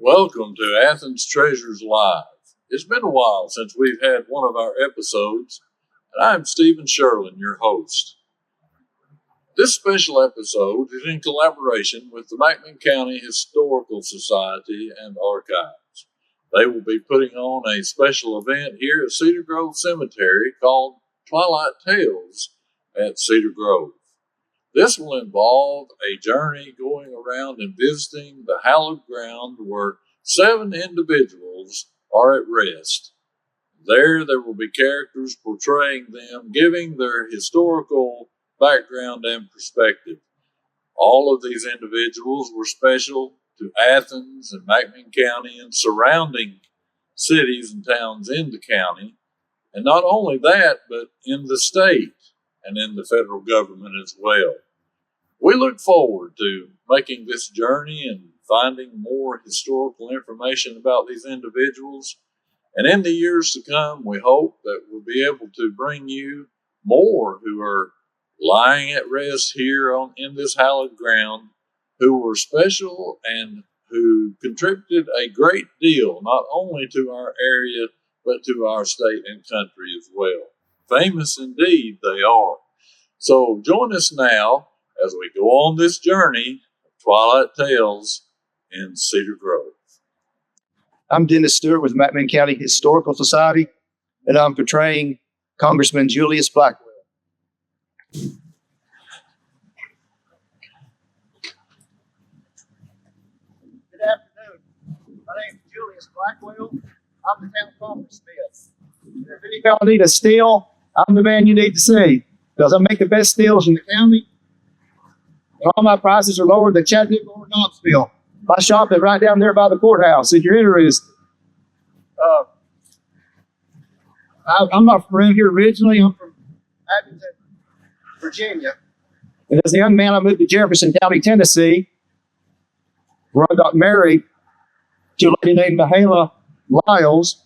Welcome to Athens Treasures Live. It's been a while since we've had one of our episodes, and I'm Stephen Sherlin, your host. This special episode is in collaboration with the McMinn County Historical Society and Archives. They will be putting on a special event here at Cedar Grove Cemetery called Twilight Tales at Cedar Grove. This will involve a journey going around and visiting the hallowed ground where 7 individuals are at rest. There will be characters portraying them, giving their historical background and perspective. All of these individuals were special to Athens and McMinn County and surrounding cities and towns in the county. And not only that, but in the state and in the federal government as well. We look forward to making this journey and finding more historical information about these individuals. And in the years to come, we hope that we'll be able to bring you more who are lying at rest here in this hallowed ground, who were special and who contributed a great deal, not only to our area, but to our state and country as well. Famous indeed they are. So join us now as we go on this journey of Twilight Tales in Cedar Grove. I'm Dennis Stewart with McMinn County Historical Society, and I'm portraying Congressman Julius Blackwell. Good afternoon. My name is Julius Blackwell. I'm the town congressman. If any of y'all need a still, I'm the man you need to see, because I make the best stills in the county. All my prices are lower than Chattanooga or Knoxville. My shop is right down there by the courthouse if you're interested. I'm not from around here originally. I'm from Athens, Virginia. And as a young man, I moved to Jefferson County, Tennessee, where I got married to a lady named Mahala Lyles.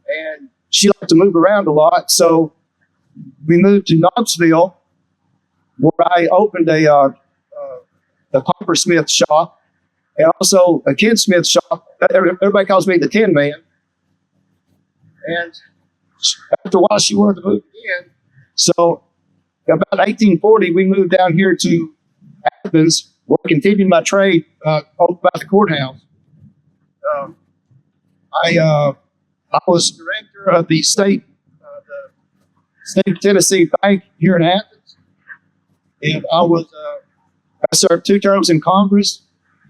And she liked to move around a lot, so we moved to Knoxville, where I opened a coppersmith shop and also a tinsmith shop. Everybody calls me the Tin Man. And after a while, she wanted to move again. So about 1840, we moved down here to Athens, where I continued my trade over by the courthouse. I was director of the state of Tennessee Bank here in Athens. And I served 2 terms in Congress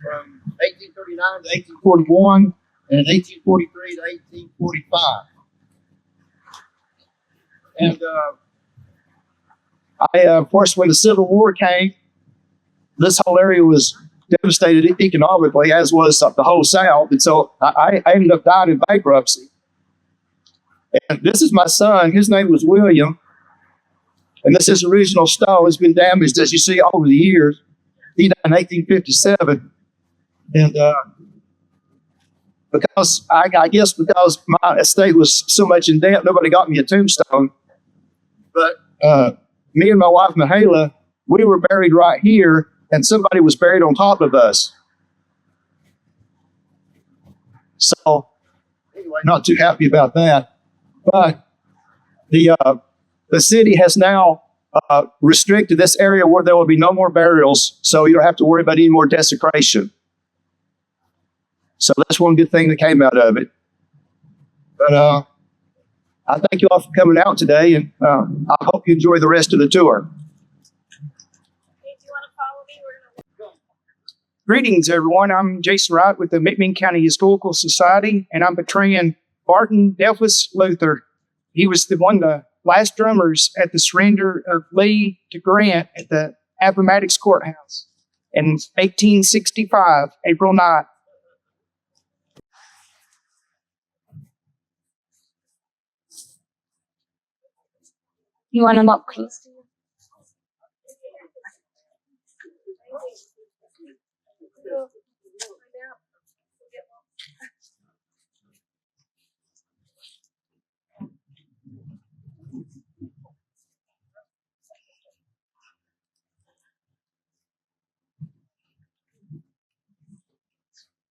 from 1839 to 1841 and 1843 to 1845. And of course, when the Civil War came, this whole area was devastated economically, as was the whole South. And so I ended up dying in bankruptcy. And this is my son. His name was William. And this is his original stone. It's been damaged, as you see, over the years. He died in 1857. And because because my estate was so much in debt, nobody got me a tombstone. But me and my wife, Mahala, we were buried right here, and somebody was buried on top of us. So, anyway, not too happy about that. But the city has now restricted this area where there will be no more burials, so you don't have to worry about any more desecration. So that's one good thing that came out of it. But I thank you all for coming out today, and I hope you enjoy the rest of the tour. If you want to follow me, we're going to go. Greetings, everyone. I'm Jason Wright with the McMinn County Historical Society, and I'm portraying Barton Delphus Luther. He was the last drummers at the surrender of Lee to Grant at the Appomattox Courthouse in 1865, April 9th. You want them up close to you?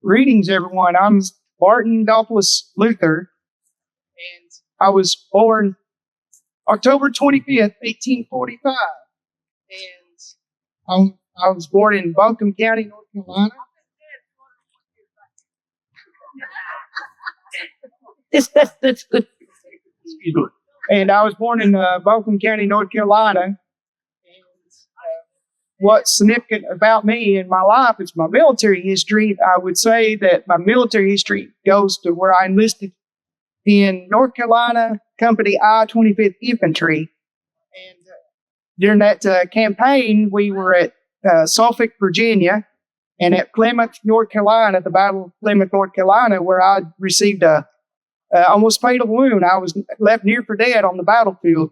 Greetings, everyone. I'm Barton Douglas Luther, and I was born October 25th, 1845. And I was born in Buncombe County, North Carolina. And I was born in Buncombe County, North Carolina. And what's significant about me and my life is my military history. I would say that my military history goes to where I enlisted in North Carolina, Company I, 25th Infantry. And during that campaign, we were at Suffolk, Virginia, and at Plymouth, North Carolina, the Battle of Plymouth, North Carolina, where I received a almost fatal wound. I was left near for dead on the battlefield.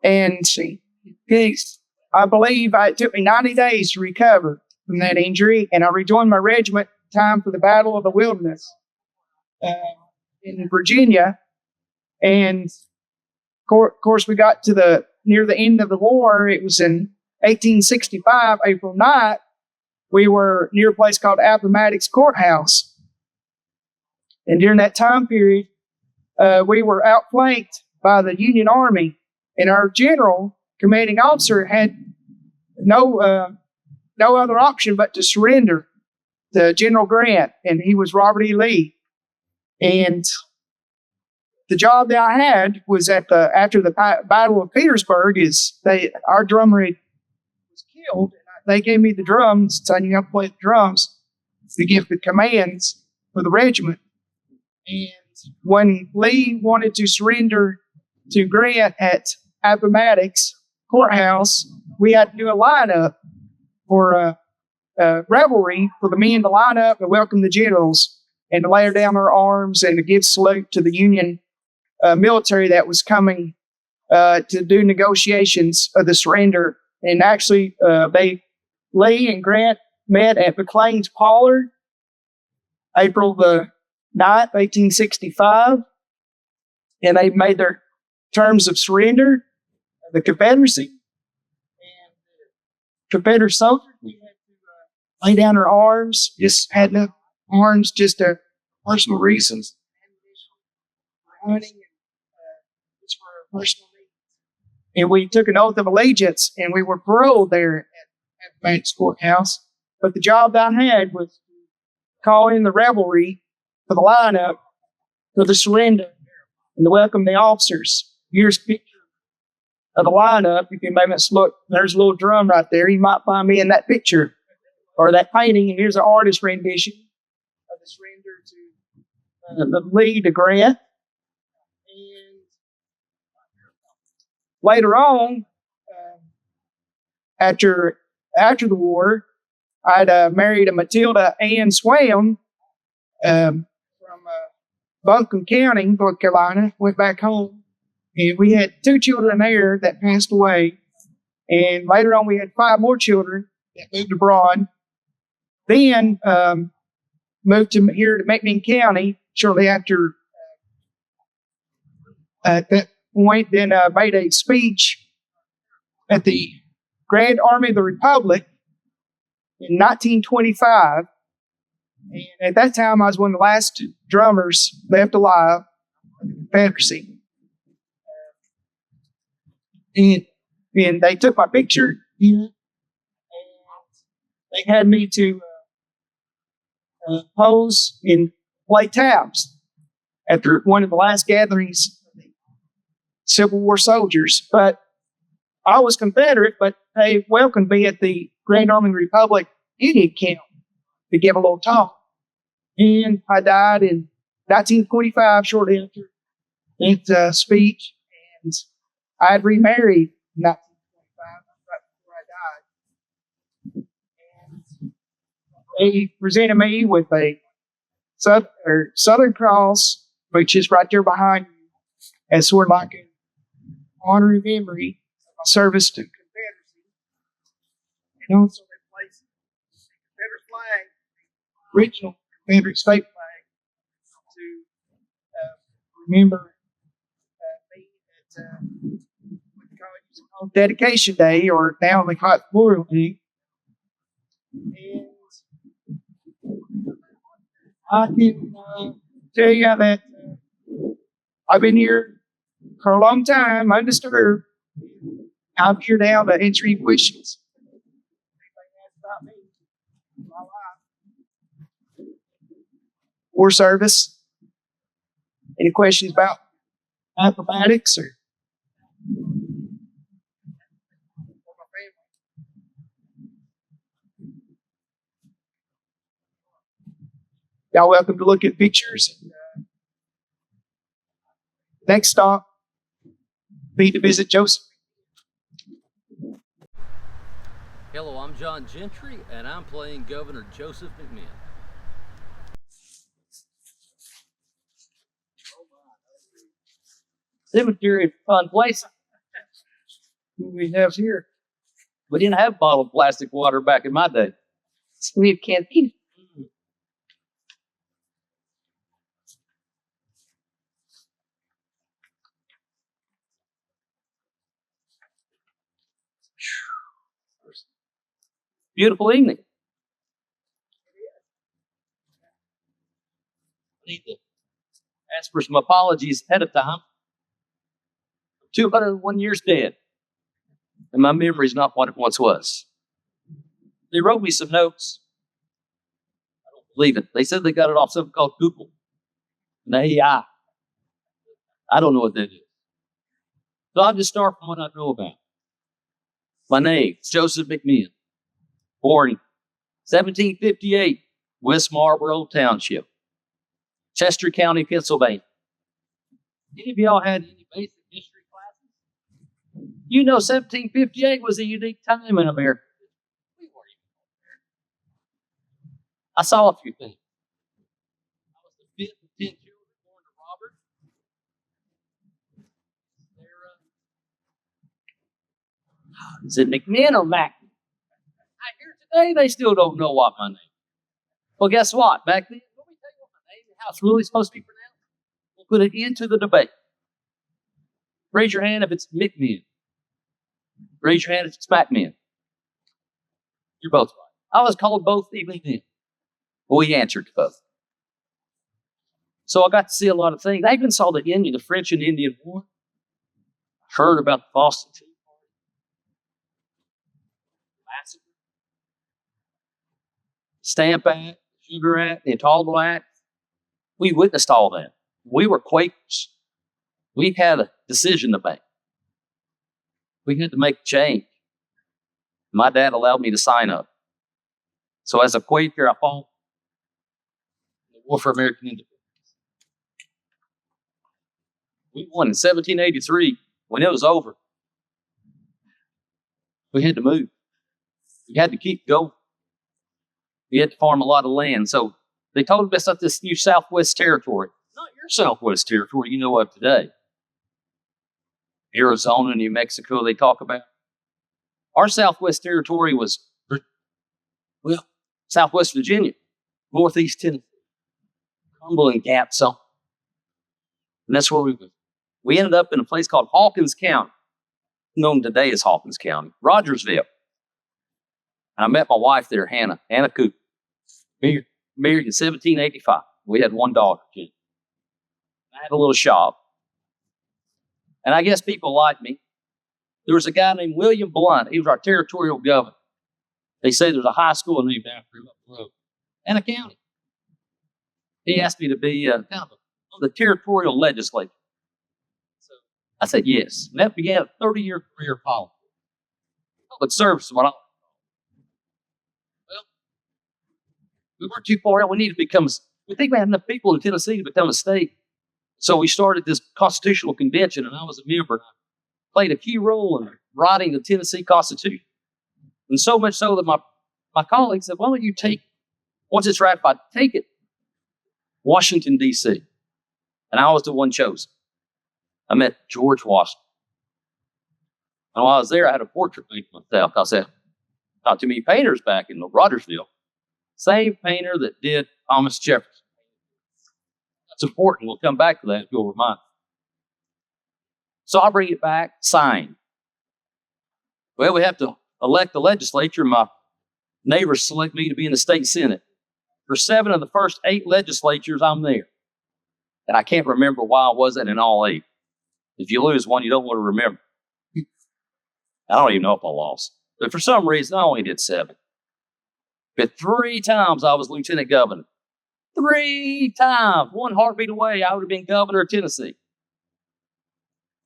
And I believe it took me 90 days to recover from that injury, and I rejoined my regiment in time for the Battle of the Wilderness in Virginia. And of course, we got to near the end of the war. It was in 1865, April 9th. We were near a place called Appomattox Courthouse. And during that time period, we were outflanked by the Union Army, and our general, commanding officer, had no other option but to surrender to General Grant, and he was Robert E. Lee. And the job that I had was after the Battle of Petersburg. Our drummer was killed. They gave me the drums, saying you have to play the drums to give the commands for the regiment. And when Lee wanted to surrender to Grant at Appomattox Courthouse, we had to do a lineup for a revelry for the men to line up and welcome the generals and to lay down their arms and to give salute to the Union military that was coming to do negotiations of the surrender. And actually, Lee and Grant met at McLean's Pollard, April the 9th, 1865, and they made their terms of surrender. The Confederacy and the Confederate soldiers, we had to lay down our arms, just had no arms, just for personal reasons, hunting, and just for our personal needs. And we took an oath of allegiance, and we were paroled there at Appomattox Courthouse. But the job that I had was to call in the revelry for the lineup for the surrender and to welcome the officers. Here's a picture of the lineup. If you maybe look, there's a little drum right there. You might find me in that picture or that painting. And here's an artist rendition of the surrender to the Lee to Grant. And later on, after the war, I'd married a Matilda Ann Swam from Buncombe County, North Carolina. Went back home. And we had 2 children there that passed away. And later on, we had 5 more children that moved abroad. Then moved here to McMinn County shortly after. At that point, then made a speech at the Grand Army of the Republic in 1925. And at that time, I was one of the last drummers left alive in the Confederacy. And they took my picture, and they had me to pose and play taps after one of the last gatherings of the Civil War soldiers. But I was Confederate, but they welcomed me at the Grand Army of the Republic Indian camp to give a little talk. And I died in 1925, shortly after that speech. And I had remarried in 1925, right before I died. And they presented me with a Southern Cross, which is right there behind you, as sort of like an honor and memory of my service to Confederacy. And also they placed the Confederate flag, the original Confederate state flag, to remember me at what they call Dedication Day, or now they call it Memorial Day. And I can tell you that I've been here for a long time, undisturbed. I'm here now to answer any questions. War service. Any questions about acrobatics or? Y'all welcome to look at pictures. Next stop, be to visit Joseph. Hello, I'm John Gentry, and I'm playing Governor Joseph McMinn. Cemetery is a fun place. Who we have here? We didn't have bottled plastic water back in my day. We have canteen. Beautiful evening. I need to ask for some apologies ahead of time. 201 years dead, and my memory's not what it once was. They wrote me some notes. I don't believe it. They said they got it off something called Google. An AI. I don't know what that is. So I'll just start from what I know about. My name, Joseph McMinn. Born 1758, West Marlboro Township, Chester County, Pennsylvania. Any of y'all had any basic history classes? You know 1758 was a unique time in America. I saw a few things. I was the fifth of 10 children born to Robert, Sarah. Is it McMinn or Mac? I hear today they still don't know what my name is. Well, guess what? Back then, let me tell you what my name and how it's really supposed to be pronounced. We'll put it into the debate. Raise your hand if it's McMinn. Raise your hand if it's McMinn. You're both right. I was called both even then. But we answered to both. So I got to see a lot of things. I even saw the French and Indian War. I heard about the Boston Tea Party. Massacre. Stamp Act, Sugar Act, the Intolerable Act. We witnessed all that. We were Quakers. We had a decision to make. We had to make a change. My dad allowed me to sign up. So as a Quaker, I fought in the War for American Independence. We won in 1783 when it was over. We had to move. We had to keep going. We had to farm a lot of land. So they told us about this new Southwest Territory. Not your Southwest Territory you know of today. Arizona, New Mexico, they talk about. Our Southwest Territory was, well, Southwest Virginia, Northeast Tennessee, Cumberland Gap, so. And that's where we ended up in a place called Hawkins County, known today as Hawkins County, Rogersville. And I met my wife there, Hannah Cooper. Married in 1785. We had one daughter, Jenny. I had a little shop. And I guess people liked me. There was a guy named William Blunt. He was our territorial governor. They say there's a high school named after him up the road. And a county. He asked me to be kind of on the territorial legislature. So I said yes. And that began a 30-year career in politics. Public service is what I like. Well, we weren't too far out. We needed to become, we think we had enough people in Tennessee to become a state. So we started this constitutional convention, and I was a member. I played a key role in writing the Tennessee Constitution. And so much so that my colleagues said, why don't you once it's ratified, take it. Washington, D.C. And I was the one chosen. I met George Washington. And while I was there, I had a portrait made of myself. I said, not too many painters back in Rogersville. Same painter that did Thomas Jefferson. That's important. We'll come back to that if you'll remind me. So I'll bring it back, signed. Well, we have to elect the legislature. My neighbors select me to be in the state senate. For 7 of the first 8 legislatures, I'm there. And I can't remember why I wasn't in all 8. If you lose one, you don't want to remember. I don't even know if I lost. But for some reason, I only did 7. But 3 times I was lieutenant governor. 3 times. 1 heartbeat away, I would have been governor of Tennessee.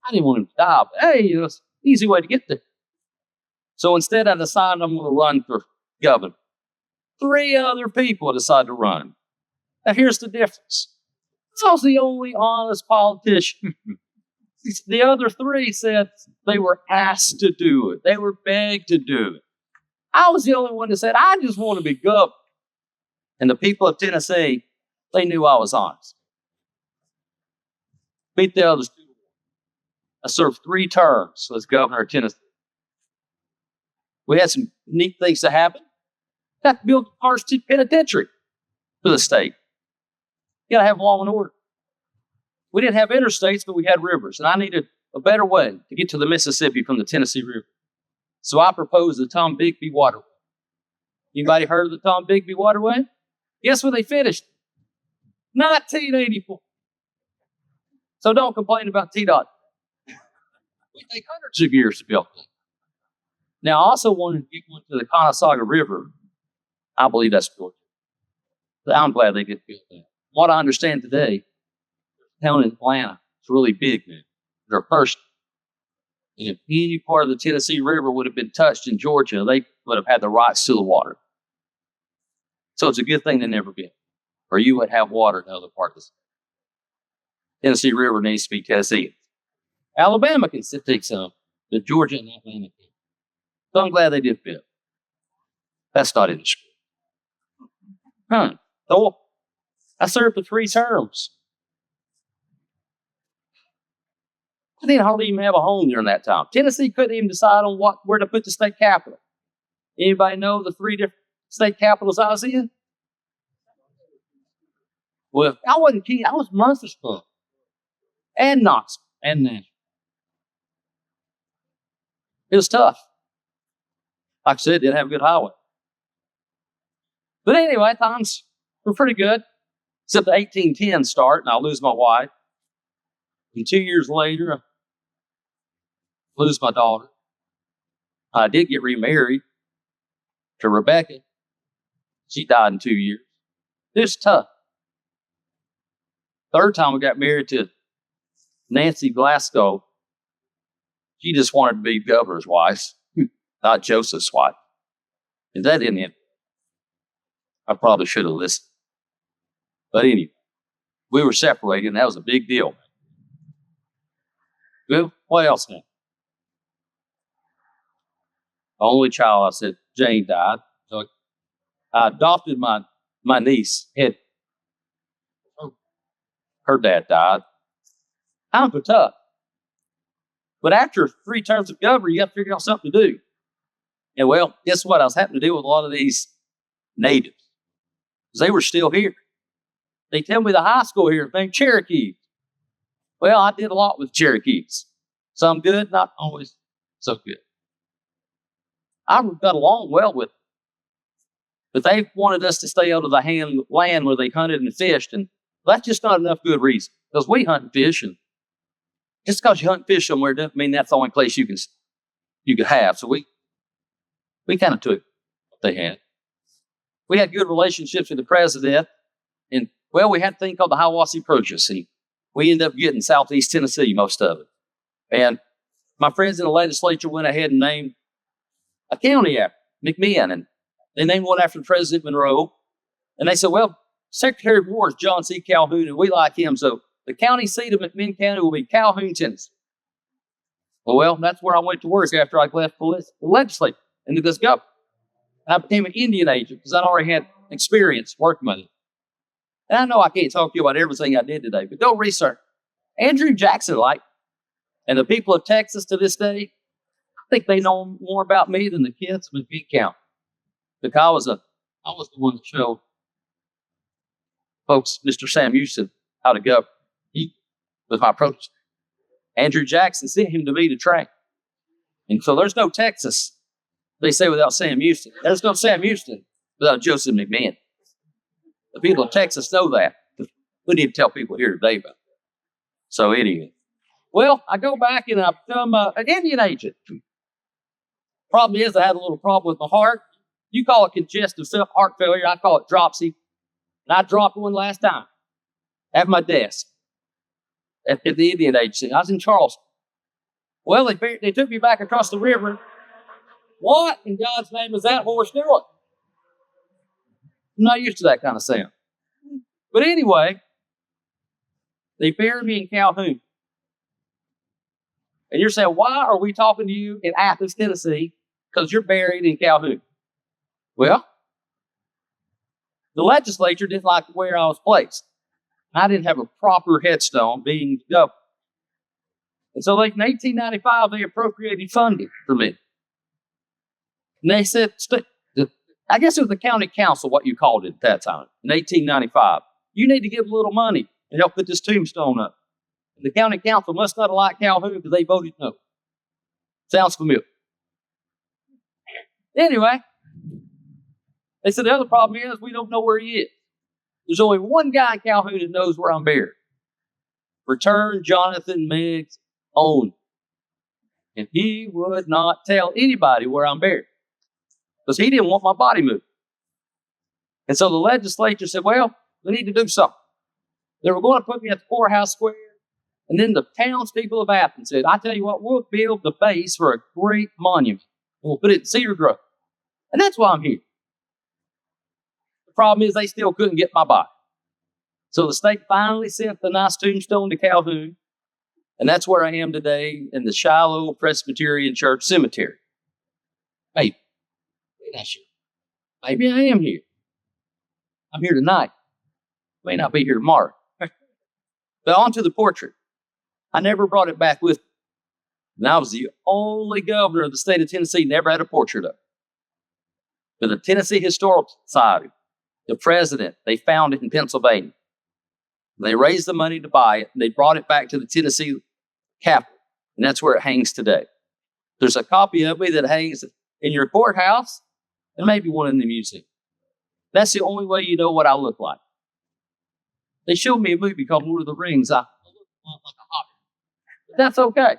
I didn't want him to die, but hey, it's an easy way to get there. So instead, I decided I'm going to run for governor. 3 other people decided to run. Now, here's the difference. I was the only honest politician. The other 3 said they were asked to do it. They were begged to do it. I was the only one that said, I just want to be governor. And the people of Tennessee, they knew I was honest. Beat the others 2. I served 3 terms as governor of Tennessee. We had some neat things to happen. Got to build a State penitentiary for the state. You got to have law and order. We didn't have interstates, but we had rivers, and I needed a better way to get to the Mississippi from the Tennessee River. So I proposed the Tom Bigby Waterway. Anybody heard of the Tom Bigby Waterway? Guess when they finished? 1984. So don't complain about TDOT. We take hundreds of years to build it. Now, I also wanted to get one to the Conasauga River. I believe that's Georgia. I'm glad they did build that. What I understand today, the town in Atlanta, it's really big now. They're first. And if any part of the Tennessee River would have been touched in Georgia, they would have had the rights to the water. So it's a good thing they never built, or you would have water in other parts of the state. Tennessee River needs to be Tennessee. Alabama can take some, but Georgia and Atlanta can. So I'm glad they did build. That's not in the script. So I served for 3 terms. I didn't hardly even have a home during that time. Tennessee couldn't even decide on where to put the state capital. Anybody know the 3 different state capitals I was in? Well, I wasn't keen. I was Murfreesboro and Knoxville and Nashville. It was tough. Like I said, didn't have a good highway. But anyway, times were pretty good. Except the 1810 start, and I lose my wife. And 2 years later, I lose my daughter. I did get remarried to Rebecca. She died in 2 years. It was tough. 3rd time we got married to Nancy Glasgow. She just wanted to be governor's wife, not Joseph's wife. And that didn't end. I probably should have listened. But anyway, we were separated, and that was a big deal. Well, what else now? Only child, I said, Jane died. So I adopted my niece. Her dad died. Times were tough. But after 3 terms of governor, you got to figure out something to do. And well, guess what? I was having to deal with a lot of these natives. Because they were still here. They tell me the high school here is named Cherokee. Well, I did a lot with Cherokees. Some good, not always so good. I got along well with them. But they wanted us to stay out of the land where they hunted and fished. And that's just not enough good reason. Because we hunt and fish. And just because you hunt and fish somewhere doesn't mean that's the only place you could have. So we kind of took what they had. We had good relationships with the president. And, well, we had a thing called the Hiawassee Purchase. We ended up getting Southeast Tennessee, most of it. And my friends in the legislature went ahead and named a county after McMinn. And they named one after President Monroe. And they said, well, Secretary of War is John C. Calhoun, and we like him. So the county seat of McMinn County will be Calhoun, Tennessee. Well, that's where I went to work after I left the legislature and this government. I became an Indian agent because I already had experience working with it. And I know I can't talk to you about everything I did today, but go research. Andrew Jackson, and the people of Texas to this day, I think they know more about me than the kids of McMinn County. Because I was the one that showed folks, Mr. Sam Houston, how to govern. He was my approach. Andrew Jackson sent him to me to train. And so there's no Texas, they say, without Sam Houston. There's no Sam Houston without Joseph McMinn. The people of Texas know that. We need to tell people here today about it. So anyway, well, I go back and I become an Indian agent. Problem is, I had a little problem with my heart. You call it congestive heart failure. I call it dropsy. And I dropped one last time at my desk at the Indian agency. I was in Charleston. Well, they took me back across the river. What in God's name is that horse doing? I'm not used to that kind of sound. But anyway, they buried me in Calhoun. And you're saying, why are we talking to you in Athens, Tennessee? Because you're buried in Calhoun. Well, the legislature didn't like where I was placed. I didn't have a proper headstone being governor. And so in 1895, they appropriated funding for me. And they said, I guess it was the county council, what you called it at that time, in 1895. You need to give a little money to help put this tombstone up. And the county council must not have liked Calhoun because they voted no. Sounds familiar. Anyway, they said the other problem is we don't know where he is. There's only one guy in Calhoun that knows where I'm buried. Return Jonathan Meigs own. And he would not tell anybody where I'm buried because he didn't want my body moved. And so the legislature said, well, we need to do something. They were going to put me at the courthouse square. And then the townspeople of Athens said, I tell you what, we'll build the base for a great monument. And we'll put it in Cedar Grove. And that's why I'm here. The problem is they still couldn't get my body. So the state finally sent the nice tombstone to Calhoun. And that's where I am today in the Shiloh Presbyterian Church Cemetery. Maybe. Not sure. Maybe I am here. I'm here tonight. May not be here tomorrow. But on to the portrait. I never brought it back with me. And I was the only governor of the state of Tennessee never had a portrait of it. But the Tennessee Historical Society, the president, they found it in Pennsylvania. They raised the money to buy it, and they brought it back to the Tennessee Capitol. And that's where it hangs today. There's a copy of me that hangs in your courthouse and maybe one in the museum. That's the only way you know what I look like. They showed me a movie called Lord of the Rings. I look like a hobbit. But that's okay.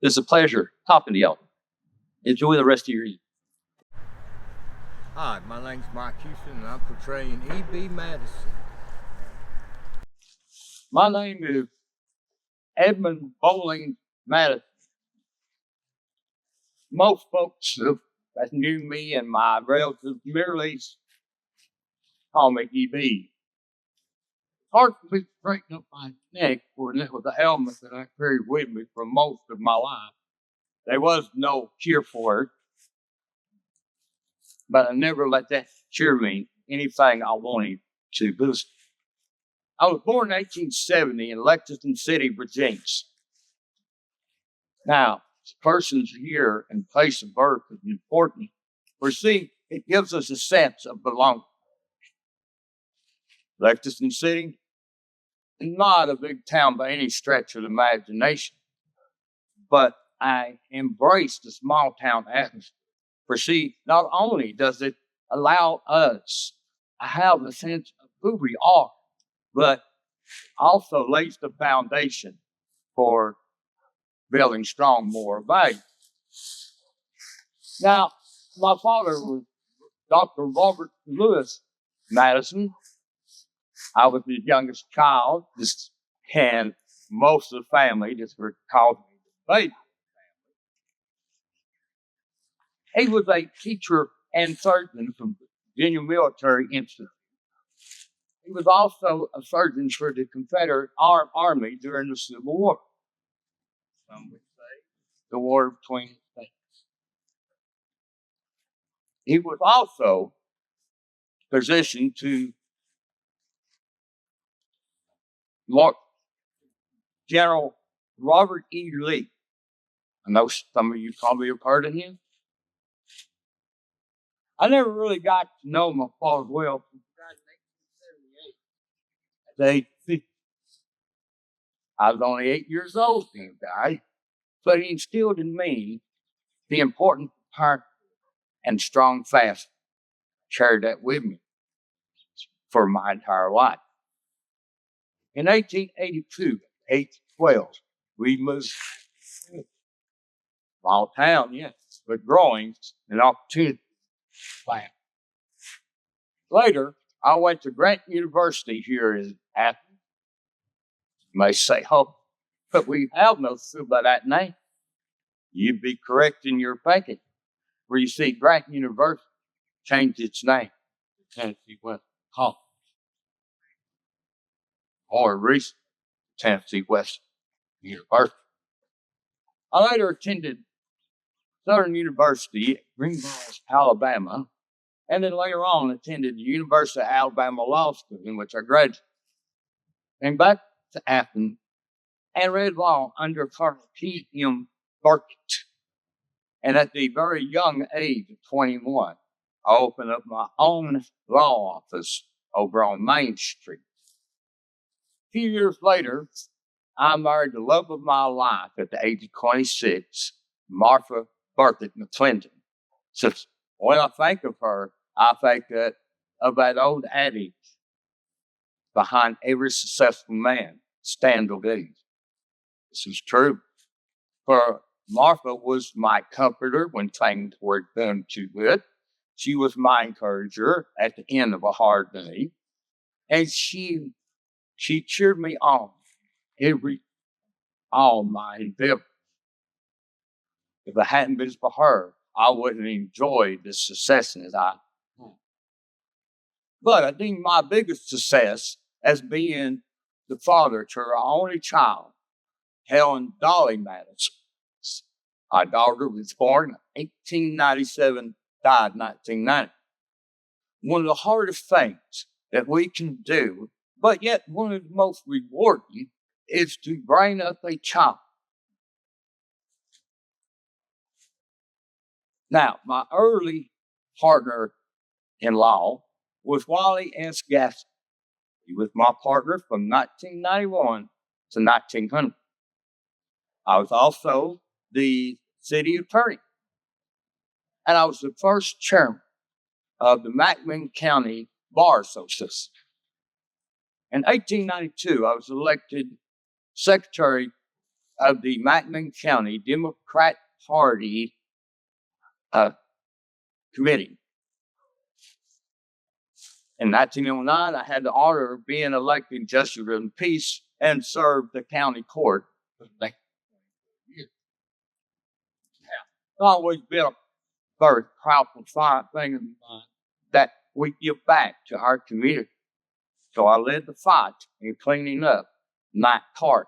It's a pleasure talking to y'all. Enjoy the rest of your evening. Hi, my name's Mike Houston and I'm portraying E.B. Madison. My name is Edmund Bowling Madison. Most folks that knew me and my relatives merely call me EB. It's hard for me to straighten up my neck, for it was a helmet that I carried with me for most of my life. There was no cure for it, but I never let that cure me anything I wanted to boost. I was born in 1870 in Lexington City, Virginia. Now, the person's year and place of birth is important. For see, it gives us a sense of belonging. Lexington City, not a big town by any stretch of the imagination, but I embrace the small town atmosphere. For see, not only does it allow us to have a sense of who we are, but also lays the foundation for building strong moral values. Now, my father was Dr. Robert Lewis Madison. I was his youngest child, and most of the family just called me the baby. He was a teacher and surgeon from Virginia Military Institute. He was also a surgeon for the Confederate Army during the Civil War. Some would say the war between the states. He was also positioned to General Robert E. Lee. I know some of you probably have heard of him. I never really got to know my father well. He died in 1878 at age 50. I was only 8 years old when he died, but he instilled in me the importance of heart and strong fast. Shared that with me. for my entire life. In 1882, age 12, we moved. Small town, yes, but growing and opportunity. Later, I went to Grant University here in Athens. You may say, oh, but we have no clue by that name. You'd be correct in your thinking. Where you see Grant University changed its name to Tennessee West College. Or recent Tennessee West University. I later attended Southern University at Greenville, Alabama, and then later on attended the University of Alabama Law School, in which I graduated. Came back to Athens and read law under Colonel T.M. Burkett. And at the very young age of 21, I opened up my own law office over on Main Street. A few years later, I married the love of my life at the age of 26, Martha Burkett McClendon. So when I think of her, I think of that old adage, behind every successful man, stand a lady. This is true. For Martha was my comforter when things were done too good. She was my encourager at the end of a hard day. And she cheered me on all my endeavors. If it hadn't been for her, I wouldn't enjoy the success as I had. But I think my biggest success as being the father to our only child, Helen Dolly Madison. Our daughter was born in 1897, died in 1990. One of the hardest things that we can do, but yet one of the most rewarding, is to bring up a child. Now, my early partner in law was Wally S. Gaston. He was my partner from 1991 to 1900. I was also the city attorney. And I was the first chairman of the McMinn County Bar Association. In 1892, I was elected secretary of the McMinn County Democrat Party committee. In 1909, I had the honor of being elected justice of the peace and served the county court for the next years. It's always been a very proudful thing of mine that we give back to our community. So I led the fight in cleaning up Night Park.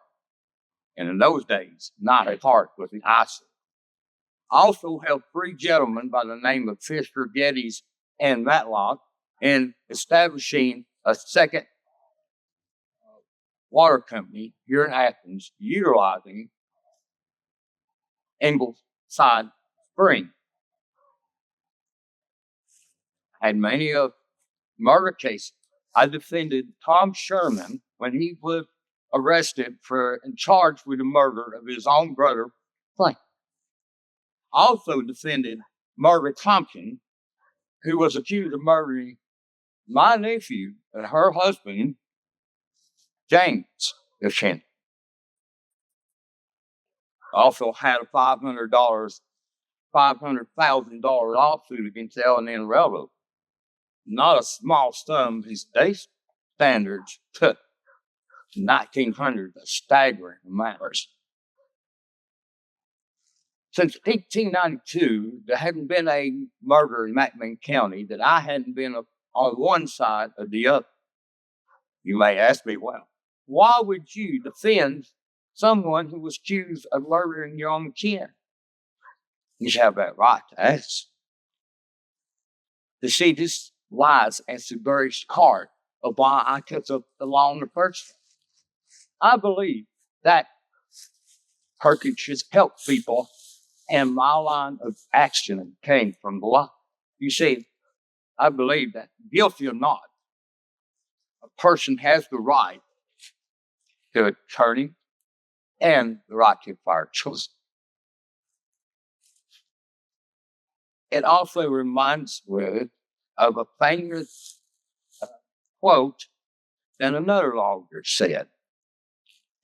And in those days, Night Park was the eyesore. I also helped three gentlemen by the name of Fisher, Geddes, and Matlock in establishing a second water company here in Athens, utilizing Ingleside Spring. I had many of murder cases. I defended Tom Sherman when he was arrested and charged with the murder of his own brother, Frank. I also defended Margaret Tompkins, who was accused of murdering my nephew and her husband, James Gaston. I also had a $500,000 lawsuit against the L&N Railroad. Not a small sum, these day standards took 1900, a staggering amount. Since 1892, there hadn't been a murder in McMinn County that I hadn't been on one side or the other. You may ask me, well, why would you defend someone who was accused of murdering your own kin? You have that right to ask. To see, this lies at the very heart of why I took up the law in the first place. I believe that Perkins should help people, and my line of action came from the law. You see, I believe that guilty or not, a person has the right to attorney and the right to fire children. It also reminds me of a famous quote, than another lawyer said.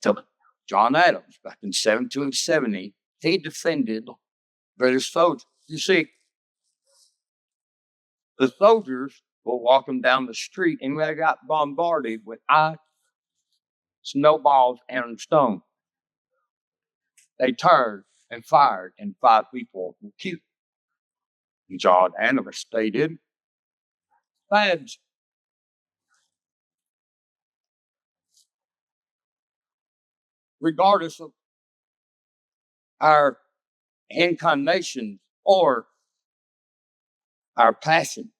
So John Adams, back in 1770, he defended British soldiers. You see, the soldiers were walking down the street and they got bombarded with ice, snowballs, and stones. They turned and fired, and 5 people were killed. John Adams stated, "Lads, regardless of our inclinations or our passion,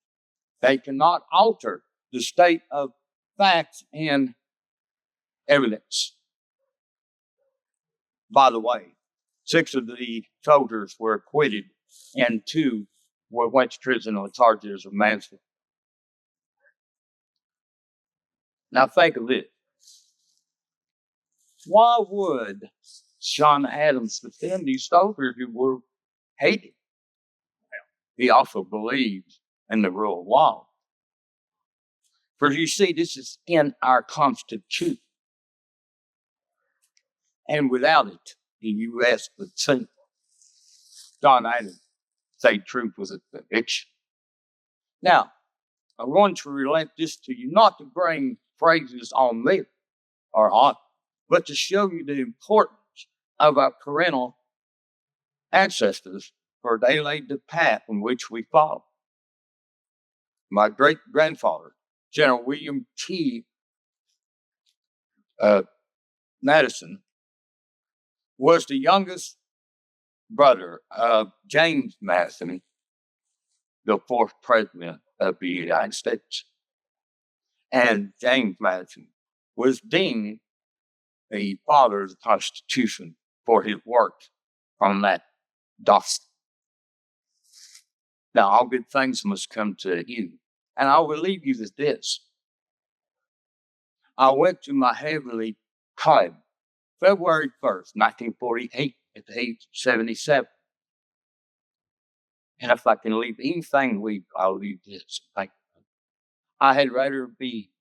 they cannot alter the state of facts and evidence." By the way, 6 of the soldiers were acquitted and 2 went to prison on charges of manslaughter. Now think of this. Why would John Adams defend these soldiers who were hated? He also believed in the rule of law. For you see, this is in our Constitution. And without it, the U.S. would sink. John Adams said truth was a conviction. Now, I want to relate this to you, not to bring phrases on me or on, but to show you the importance of our parental ancestors, for they laid the path in which we follow. My great-grandfather, General William T. Madison, was the youngest brother of James Madison, the 4th president of the United States. And James Madison was deemed the father of the Constitution for his work on that document. Now, all good things must come to you. And I will leave you with this. I went to my heavenly home February 1st, 1948, at the age of 77. And if I can leave anything, I'll leave this. I had rather be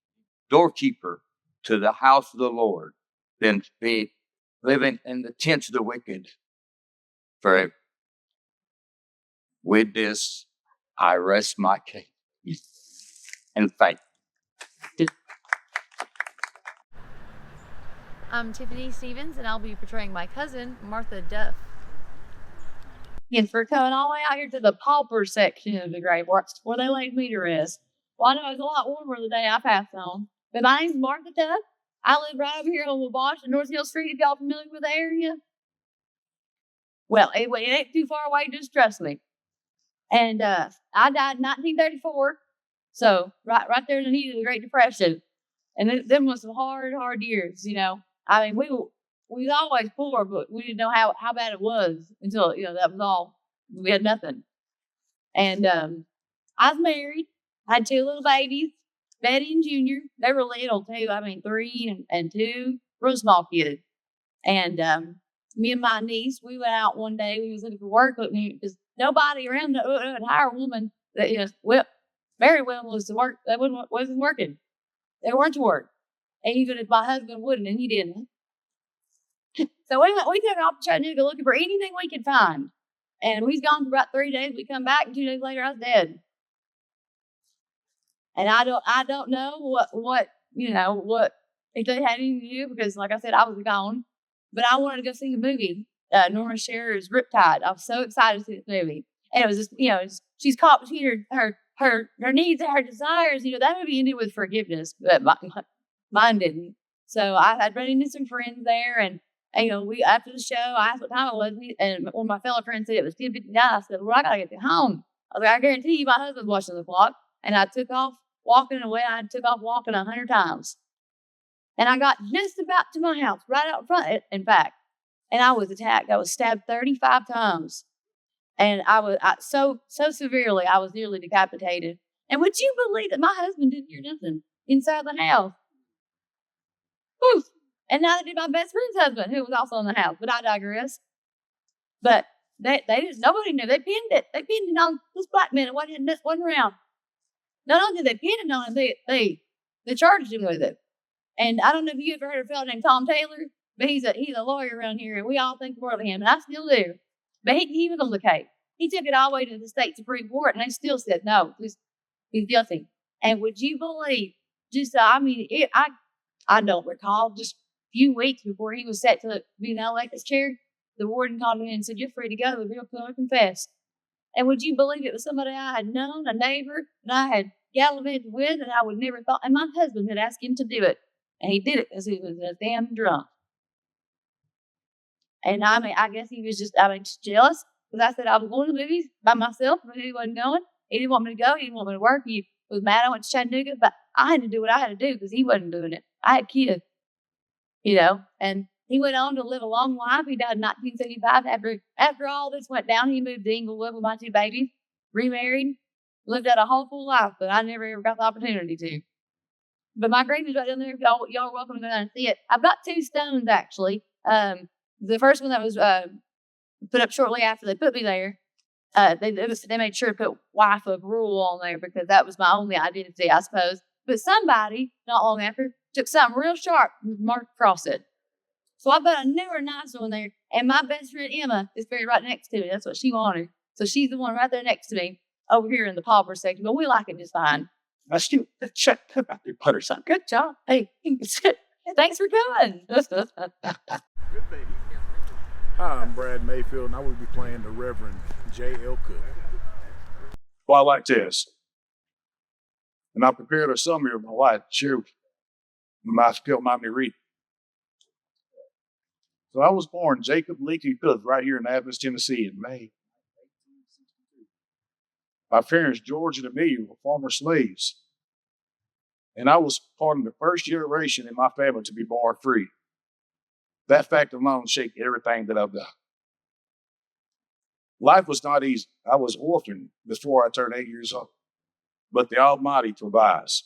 doorkeeper to the house of the Lord than to be living in the tents of the wicked forever. With this, I rest my case and thank you. I'm Tiffany Stevens, and I'll be portraying my cousin, Martha Duff. Thanks for coming all the way out here to the pauper section of the grave where they laid me to rest. Well, I know it's a lot warmer the day I passed on. But my name's Martha Duff. I live right over here on Wabash and North Hill Street, if y'all familiar with the area. Well, anyway, it ain't too far away, just trust me. And I died in 1934, so right there in the heat of the Great Depression. And them was some hard years, you know. I mean, we was always poor, but we didn't know how bad it was until, you know, that was all. We had nothing. And I was married. I had 2 little babies, Betty and Junior. They were little too. I mean, 3 and 2, real small kids. And me and my niece, we went out one day. We was looking for work, because nobody around would hire a woman that, you know, well, very well was to work. They wasn't working. They weren't to work. And even if my husband wouldn't, and he didn't. So we took off to Chattanooga looking for anything we could find. And we was gone for about 3 days. We come back, and 2 days later, I was dead. And I don't know what if they had anything to do, because like I said, I was gone. But I wanted to go see the movie, Norma Sherer's Riptide. I was so excited to see this movie. And it was just, you know, she's caught between her needs and her desires. You know, that movie ended with forgiveness, but mine didn't. So I had run into some friends there, and you know, after the show, I asked what time it was, and one of my fellow friends said it was 10:59. I said, "Well, I gotta get home." I was like, "I guarantee you, my husband's watching the clock." And I took off walking away. I took off walking 100 times, and I got just about to my house, right out front, in fact, and I was attacked. I was stabbed 35 times. And I was so severely, I was nearly decapitated. And would you believe that my husband didn't hear nothing inside the house? Whew. And neither did my best friend's husband, who was also in the house. But I digress. But they just, nobody knew. They pinned it. They pinned it on this black man. It wasn't around. Not only did they pin it on him, they They charged him with it. And I don't know if you ever heard of a fellow named Tom Taylor, but he's a lawyer around here, and we all think the world of him, and I still do. But he was on the case. He took it all the way to the state Supreme Court, and they still said no, he's guilty. And would you believe? I don't recall. Just a few weeks before he was set to be elected as chair, the warden called me and said, "You're free to go. The real killer confessed." And would you believe it was somebody I had known, a neighbor that I had gallivanted with, and I would never thought. And my husband had asked him to do it, and he did it because he was damn drunk. And I guess he was just jealous. Because I said I was going to the movies by myself, but he wasn't going. He didn't want me to go. He didn't want me to work. He was mad I went to Chattanooga, but I had to do what I had to do because he wasn't doing it. I had kids, and he went on to live a long life. He died in 1975. After all this went down, he moved to Inglewood with my 2 babies, remarried, lived out a whole full life, but I never ever got the opportunity to. But my grave is right down there. Y'all are welcome to go down and see it. I've got 2 stones, actually. The first one that was put up shortly after they put me there, they made sure to put wife of rule on there because that was my only identity, I suppose. But somebody, not long after, took something real sharp and marked across it. So I put a newer, nice one there, and my best friend Emma is buried right next to me. That's what she wanted. So she's the one right there next to me over here in the pauper section, but we like it just fine. I still check about your putter, son. Good job. Hey, thanks for coming. Hi, I'm Brad Mayfield, and I will be playing the Reverend J.L. Cook. Twilight test. And I prepared a summary of my life to share with you. If you don't mind me reading. So I was born Jacob Leakey Cook right here in Athens, Tennessee in May. My parents, George and Amelia, were former slaves. And I was part of the first generation in my family to be born free. That fact alone shaped everything that I've done. Life was not easy. I was orphaned before I turned 8 years old. But the Almighty provides.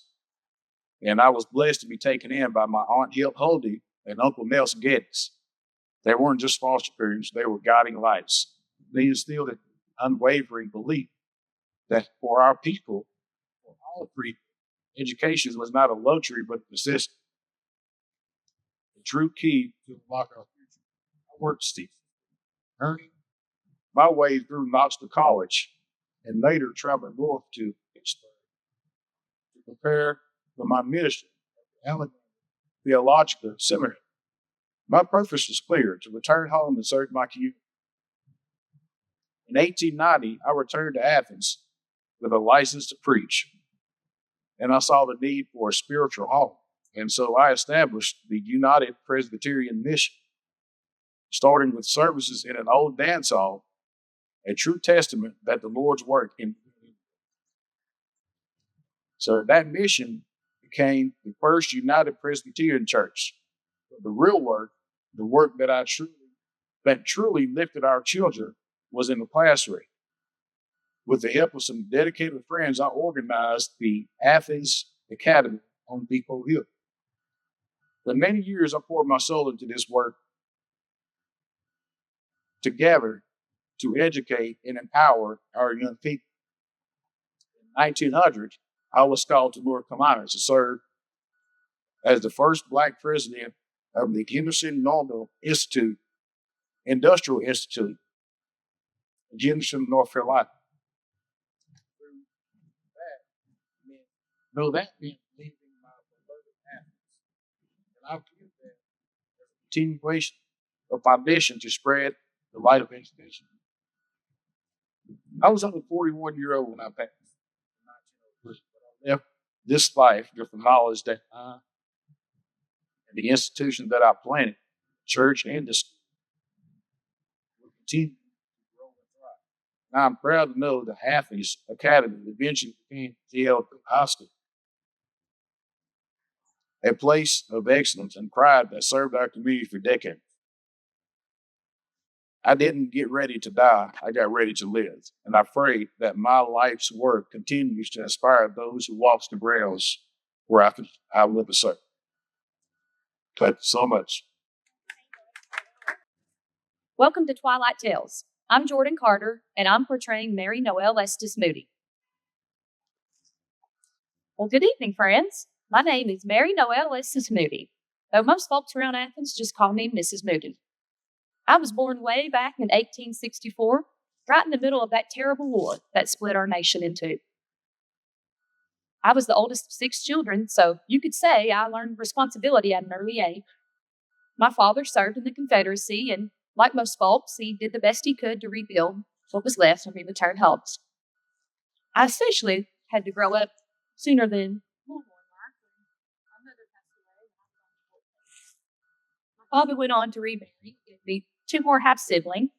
And I was blessed to be taken in by my Aunt Hilp Holdy and Uncle Nelson Geddes. They weren't just foster parents, they were guiding lights. They instilled an unwavering belief that for our people, for all people, education was not a luxury but a necessity. The true key to unlock our future. I worked, Steve, earning my way through Knoxville College and later traveled north to Pittsburgh to prepare for my ministry at the Alabama Theological Seminary. My purpose was clear, to return home and serve my community. In 1890, I returned to Athens with a license to preach, and I saw the need for a spiritual home. And so I established the United Presbyterian Mission, starting with services in an old dance hall, a true testament that the Lord's work in. So that mission became the first United Presbyterian Church. The real work, the work that truly lifted our children, was in the classroom. With the help of some dedicated friends, I organized the Athens Academy on Depot Hill. For many years, I poured my soul into this work to gather, to educate, and empower our young people. In 1900, I was called to North Carolina to serve as the first Black president of the Henderson Normal Institute, Industrial Institute, in Henderson, North Carolina. That meant leaving my beloved Athens. And I viewed that as a continuation of my mission to spread the light of education. I was only 41-year-old when I passed. But I left this life with the knowledge that I and the institution that I planted, church and the school, will continue to grow and thrive. Now I'm proud to know the Athens Academy eventually became J.L. High School, a place of excellence and pride that served our community for decades. I didn't get ready to die, I got ready to live. And I pray that my life's work continues to inspire those who walk the grounds where I live and serve. Thank you so much. Welcome to Twilight Tales. I'm Jordan Carter, and I'm portraying Mary Noel Estes Moody. Well, good evening, friends. My name is Mary Noel Mrs. Moody, though most folks around Athens just call me Mrs. Moody. I was born way back in 1864, right in the middle of that terrible war that split our nation in two. I was the oldest of 6 children, so you could say I learned responsibility at an early age. My father served in the Confederacy, and like most folks, he did the best he could to rebuild what was left when we returned home. I especially had to grow up sooner than normal. My father went on to remarry, give me 2 more half siblings.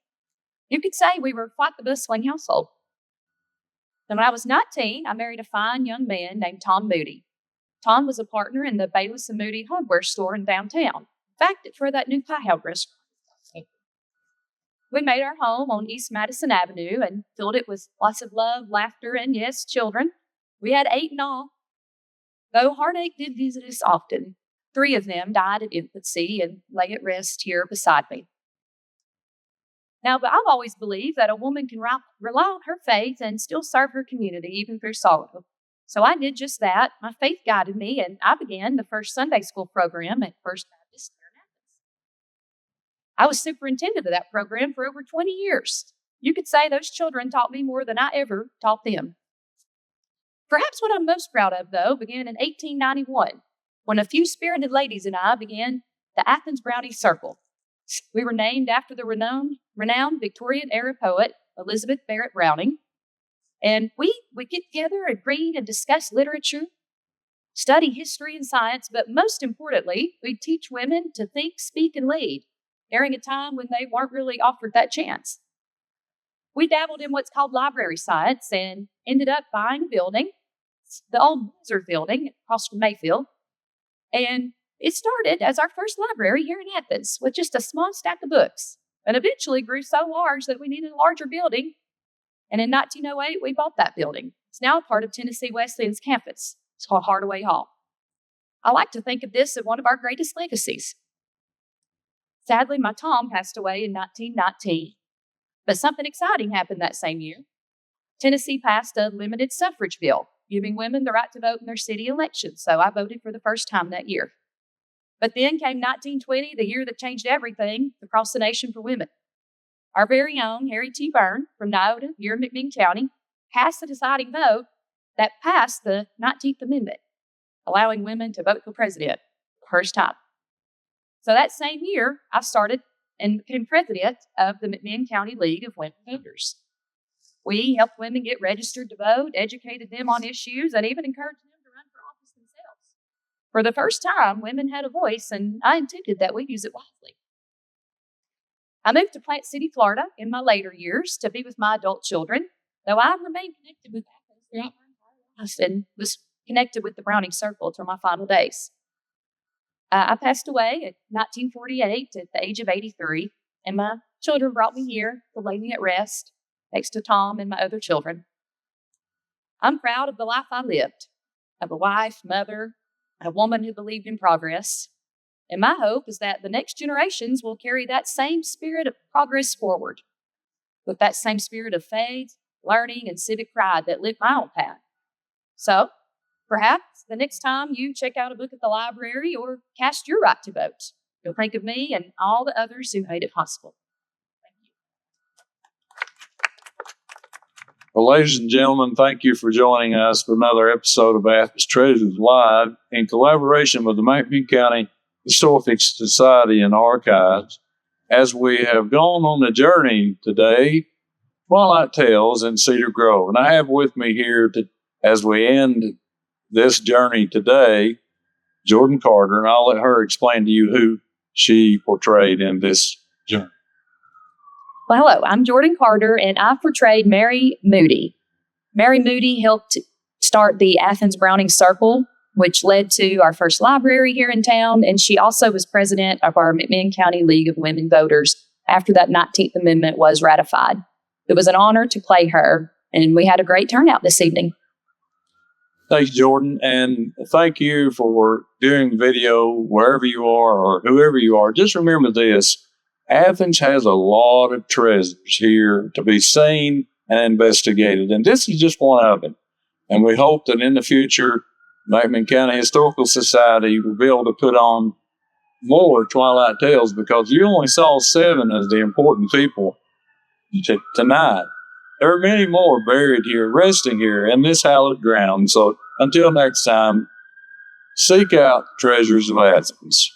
You could say we were quite the bustling household. Then when I was 19, I married a fine young man named Tom Moody. Tom was a partner in the Bayless and Moody hardware store in downtown. In fact, it's where that new pie house restaurant is. We made our home on East Madison Avenue and filled it with lots of love, laughter, and yes, children. We had 8 in all. Though heartache did visit us often, 3 of them died at infancy and lay at rest here beside me. Now, but I've always believed that a woman can rely on her faith and still serve her community even through sorrow. So I did just that. My faith guided me, and I began the first Sunday school program at First Baptist here in Athens. I was superintendent of that program for over 20 years. You could say those children taught me more than I ever taught them. Perhaps what I'm most proud of, though, began in 1891, when a few spirited ladies and I began the Athens Brownie Circle. We were named after the renowned Victorian-era poet Elizabeth Barrett Browning. And we get together and read and discuss literature, study history and science, but most importantly, we teach women to think, speak, and lead during a time when they weren't really offered that chance. We dabbled in what's called library science and ended up buying a building, the old Wizard building across from Mayfield. And it started as our first library here in Athens with just a small stack of books, and eventually grew so large that we needed a larger building. And in 1908, we bought that building. It's now a part of Tennessee Wesleyan's campus. It's called Hardaway Hall. I like to think of this as one of our greatest legacies. Sadly, my Tom passed away in 1919, but something exciting happened that same year. Tennessee passed a limited suffrage bill, giving women the right to vote in their city elections, so I voted for the first time that year. But then came 1920, the year that changed everything across the nation for women. Our very own Harry T. Byrne from Nyota, here in McMinn County, passed the deciding vote that passed the 19th Amendment, allowing women to vote for president for the first time. So that same year, I started and became president of the McMinn County League of Women Voters. We helped women get registered to vote, educated them on issues, and even encouraged them to run for office themselves. For the first time, women had a voice, and I intended that we use it wisely. I moved to Plant City, Florida in my later years to be with my adult children, though I remained connected with Athens throughout my entire life and was connected with the Browning Circle till my final days. I passed away in 1948 at the age of 83, and my children brought me here to lay me at rest next to Tom and my other children. I'm proud of the life I lived, of a wife, mother, and a woman who believed in progress. And my hope is that the next generations will carry that same spirit of progress forward, with that same spirit of faith, learning, and civic pride that lit my own path. So, perhaps the next time you check out a book at the library or cast your right to vote, you'll think of me and all the others who made it possible. Well, ladies and gentlemen, thank you for joining us for another episode of Athens Treasures Live in collaboration with the McMinn County Historical Society and Archives. As we have gone on the journey today, Twilight Tales in Cedar Grove. And I have with me here, as we end this journey today, Jordan Carter, and I'll let her explain to you who she portrayed in this journey. Well, hello, I'm Jordan Carter, and I portrayed Mary Moody. Mary Moody helped start the Athens Browning Circle, which led to our first library here in town, and she also was president of our McMinn County League of Women Voters after that 19th Amendment was ratified. It was an honor to play her, and we had a great turnout this evening. Thanks, Jordan, and thank you for doing video wherever you are or whoever you are. Just remember this. Athens has a lot of treasures here to be seen and investigated, and this is just one of them. And we hope that in the future McMinn County Historical Society will be able to put on more Twilight Tales because you only saw 7 of the important people tonight. There are many more buried here, resting here in this hallowed ground. So until next time, seek out treasures of Athens.